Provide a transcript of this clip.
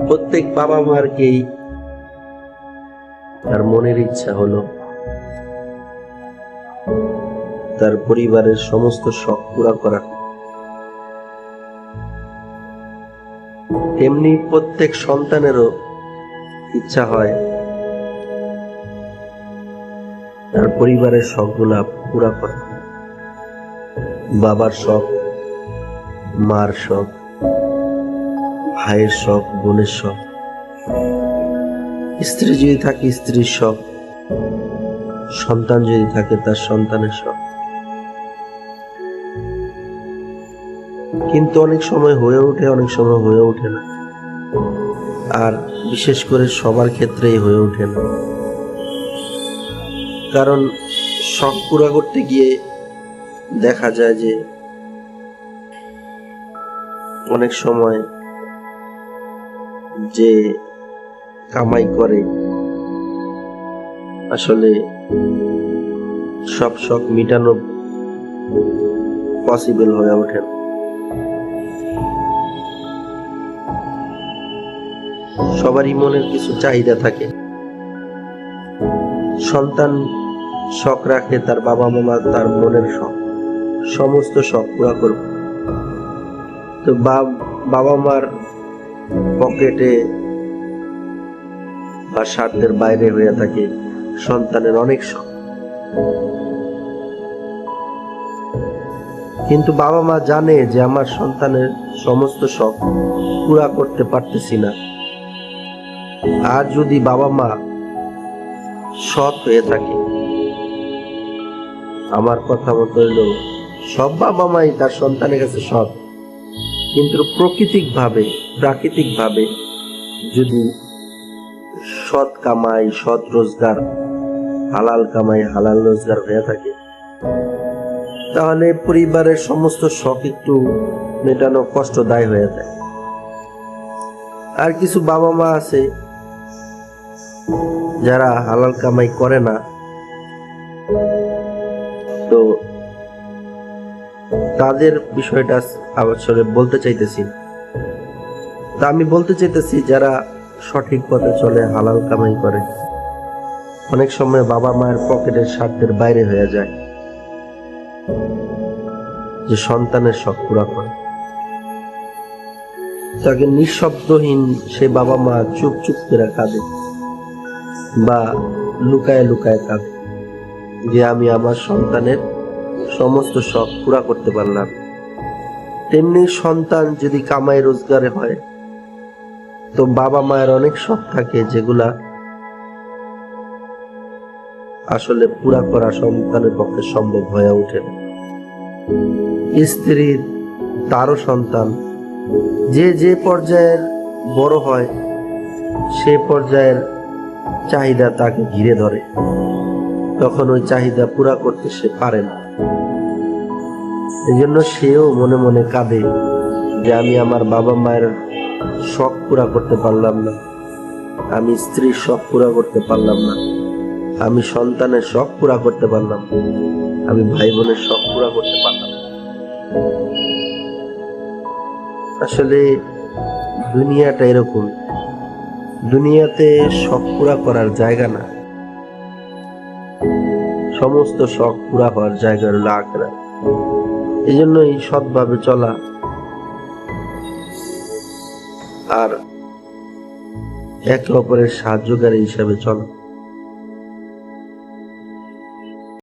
প্রত্যেক বাবা মারকেই তার মনের ইচ্ছা হলো তার পরিবারের সমস্ত শখ পুরা করা। তেমনি প্রত্যেক সন্তানেরও ইচ্ছা হয় তার পরিবারের শখগুলা পুরা করা। বাবার শখ, মার শখ, ভাইয়ের শখ, বোনের শখ, স্ত্রী যদি থাকে স্ত্রীর শখ, সন্তান যদি থাকে তার সন্তানের শখ। কিন্তু অনেক সময় হয়ে ওঠে, অনেক সময় হয়ে ওঠে না। আর বিশেষ করে সবার ক্ষেত্রেই হয়ে ওঠে না, কারণ শখ পুরা করতে গিয়ে দেখা যায় যে অনেক সময় যে কামাই করে আসলে সব শখ মিটানো পসিবল হয়ে ওঠে না। সবারই মনের কিছু চাহিদা থাকে। সন্তান শখ রাখে তার বাবা মামা তার মনের শখ, সমস্ত শখ পুরা করবে। তো বাবা মার পকেটে বা স্বার্থের বাইরে হয়ে থাকে সন্তানের অনেক শখ। কিন্তু বাবা মা জানে যে আমার সন্তানের সমস্ত শখ পুরা করতে পারতেছি না। আর যদি বাবা মা সৎ হয়ে থাকে, আমার কথা মতো হইল সব বাবা মাই তার সন্তানের কাছে সৎ, কিন্তু প্রাকৃতিক ভাবে যদি সৎ কামাই, সৎ রোজগার, হালাল কামাই, হালাল রোজগার হয়ে থাকে, তাহলে পরিবারের সমস্ত শখ একটু মেটানো কষ্টদায় হয়ে যায়। আর কিছু বাবা মা আছে যারা হালাল কামাই করে না, তো তাদের বিষয়টা আসলে বলতে চাইতেছি। তা আমি বলতে চাইতেছি যারা সঠিক পথে চলে, হালাল কামাই করে, অনেক সময় বাবা মায়ের পকেটের স্বার্থের বাইরে হয়ে যায় যে সন্তানের শখ পুরা করে। তাকে নিঃশব্দহীন সে বাবা মা চুপ চুপ করে কাঁদে বা লুকায় লুকায় কাঁদে যে আমি আমার সন্তানের সমস্ত শখ পুরা করতে পারলাম। তেমনি সন্তান যদি কামাই রোজগারে হয়, তো বাবা মায়ের অনেক শখ থাকে যেগুলা আসলে পুরা করা সন্তানের পক্ষে সম্ভব হয়ে ওঠে না। স্ত্রীর তারও সন্তান যে পর্যায়ের বড় হয় সে পর্যায়ের চাহিদা তাকে ঘিরে ধরে, তখন ওই চাহিদা পুরা করতে সে পারে না। এই জন্য সেও মনে মনে কাঁদে যে আমি আমার বাবা মায়ের শখ পুরা করতে পারলাম না, আমি স্ত্রীর শখ পুরা করতে পারলাম না, আমি সন্তানের শখ পুরা করতে পারলাম, আমি ভাই বোনের শখ পুরা করতে পারলাম। আসলে দুনিয়াটা এরকম, দুনিয়াতে শখ পুরা করার জায়গা না, সমস্ত শখ পুরা হওয়ার জায়গা হলো আখিরাত। এই জন্যই সৎভাবে চলা আর একে অপরের সাহায্যকারী হিসাবে চলা।